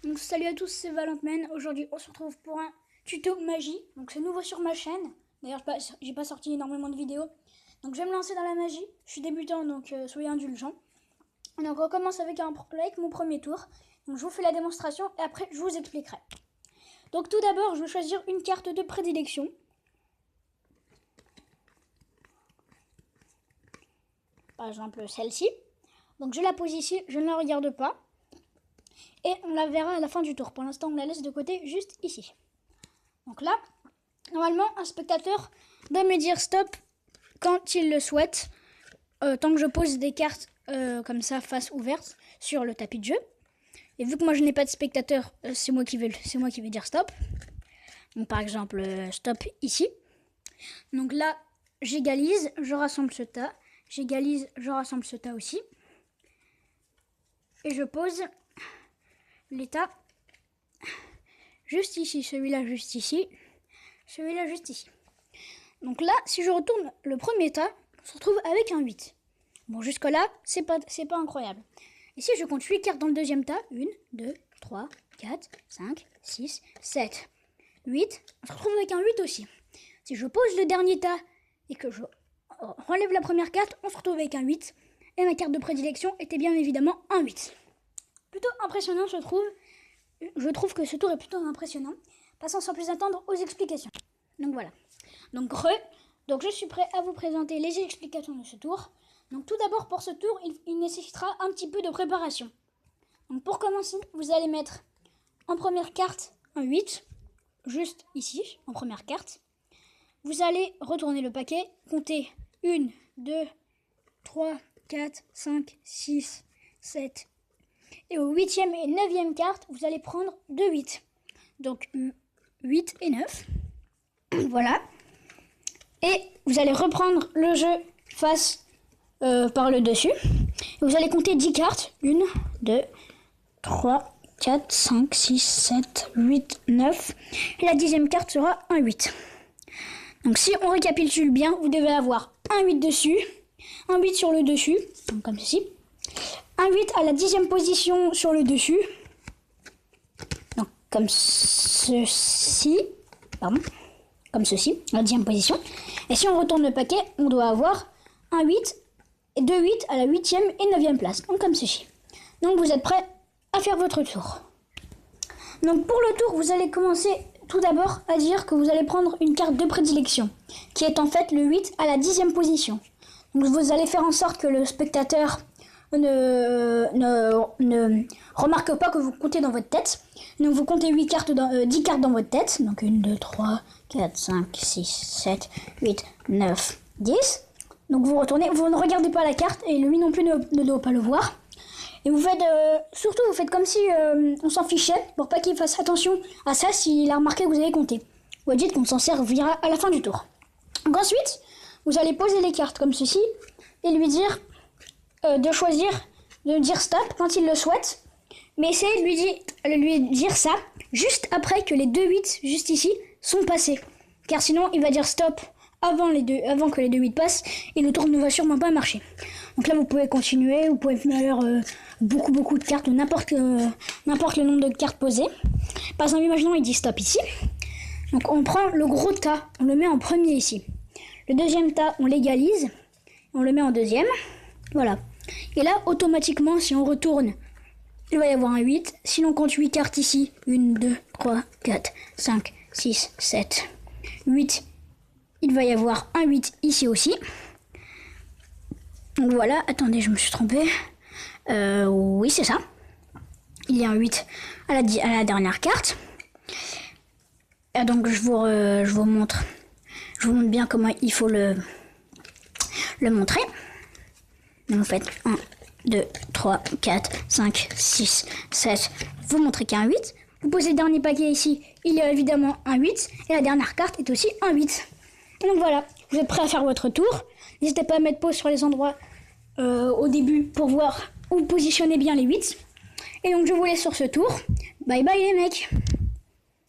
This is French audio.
Donc salut à tous, c'est Valentman. Aujourd'hui on se retrouve pour un tuto magie. Donc c'est nouveau sur ma chaîne. D'ailleurs j'ai pas sorti énormément de vidéos. Donc je vais me lancer dans la magie. Je suis débutant donc soyez indulgents. Donc on commence avec mon premier tour. Donc je vous fais la démonstration et après je vous expliquerai. Donc tout d'abord je vais choisir une carte de prédilection. Par exemple celle-ci. Donc je la pose ici, je ne la regarde pas. Et on la verra à la fin du tour. Pour l'instant, on la laisse de côté juste ici. Donc là, normalement, un spectateur doit me dire stop quand il le souhaite. Tant que je pose des cartes comme ça, face ouverte, sur le tapis de jeu. Et vu que moi, je n'ai pas de spectateur, c'est moi qui vais dire stop. Donc par exemple, stop ici. Donc là, j'égalise, je rassemble ce tas. J'égalise, je rassemble ce tas aussi. Et je pose l'état juste ici, celui-là juste ici, celui-là juste ici. Donc là, si je retourne le premier tas, on se retrouve avec un 8. Bon, jusque là, c'est pas incroyable. Et si je compte 8 cartes dans le deuxième tas, 1, 2, 3, 4, 5, 6, 7, 8, on se retrouve avec un 8 aussi. Si je pose le dernier tas et que je relève la première carte, on se retrouve avec un 8. Et ma carte de prédilection était bien évidemment un 8. Plutôt impressionnant, je trouve. Je trouve que ce tour est plutôt impressionnant. Passons sans plus attendre aux explications. Donc voilà. Donc je suis prêt à vous présenter les explications de ce tour. Donc tout d'abord pour ce tour, il nécessitera un petit peu de préparation. Donc pour commencer, vous allez mettre en première carte un 8, juste ici, en première carte. Vous allez retourner le paquet, compter 1, 2, 3, 4, 5, 6, 7. Et au 8e et 9e carte, vous allez prendre 2 8. Donc 8 et 9. Voilà. Et vous allez reprendre le jeu face par le dessus. Et vous allez compter 10 cartes. 1, 2, 3, 4, 5, 6, 7, 8, 9. Et la 10e carte sera un 8. Donc si on récapitule bien, vous devez avoir un 8 dessus, un 8 sur le dessus, donc comme ceci. Un 8 à la 10e position sur le dessus. Donc comme ceci. Pardon. Comme ceci, à la 10e position. Et si on retourne le paquet, on doit avoir un 8 et 2 8 à la 8e et 9e place. Donc comme ceci. Donc vous êtes prêts à faire votre tour. Donc pour le tour, vous allez commencer tout d'abord à dire que vous allez prendre une carte de prédilection. Qui est en fait le 8 à la 10e position. Donc vous allez faire en sorte que le spectateur ne remarque pas que vous comptez dans votre tête. Donc vous comptez 10 cartes dans votre tête. Donc 1, 2, 3, 4, 5, 6, 7, 8, 9, 10. Donc vous retournez, vous ne regardez pas la carte et lui non plus ne doit pas le voir. Et vous faites, surtout vous faites comme si on s'en fichait pour pas qu'il fasse attention à ça s'il a remarqué que vous avez compté. Vous dites qu'on s'en servira à la fin du tour. Donc ensuite, vous allez poser les cartes comme ceci et lui dire de choisir, de dire stop quand il le souhaite. Mais essayez de lui dire ça juste après que les 2 8 juste ici sont passés. Car sinon il va dire stop avant que les 2 8 passent et le tour ne va sûrement pas marcher. Donc là vous pouvez continuer, vous pouvez faire beaucoup de cartes, n'importe le nombre de cartes posées. Par exemple, imaginons il dit stop ici. Donc on prend le gros tas, on le met en premier ici. Le deuxième tas, on l'égalise, on le met en deuxième. Voilà. Et là, automatiquement, si on retourne, il va y avoir un 8. Si l'on compte 8 cartes ici, 1, 2, 3, 4, 5, 6, 7, 8, il va y avoir un 8 ici aussi. Donc voilà, attendez, je me suis trompée. Oui, c'est ça. Il y a un 8 à la dernière carte. Et donc je vous montre bien comment il faut le montrer. Donc vous faites 1, 2, 3, 4, 5, 6, 7. Vous montrez qu'il y a un 8. Vous posez le dernier paquet ici. Il y a évidemment un 8. Et la dernière carte est aussi un 8. Donc voilà, vous êtes prêts à faire votre tour. N'hésitez pas à mettre pause sur les endroits au début pour voir où vous positionnez bien les 8. Et donc je vous laisse sur ce tour. Bye bye les mecs.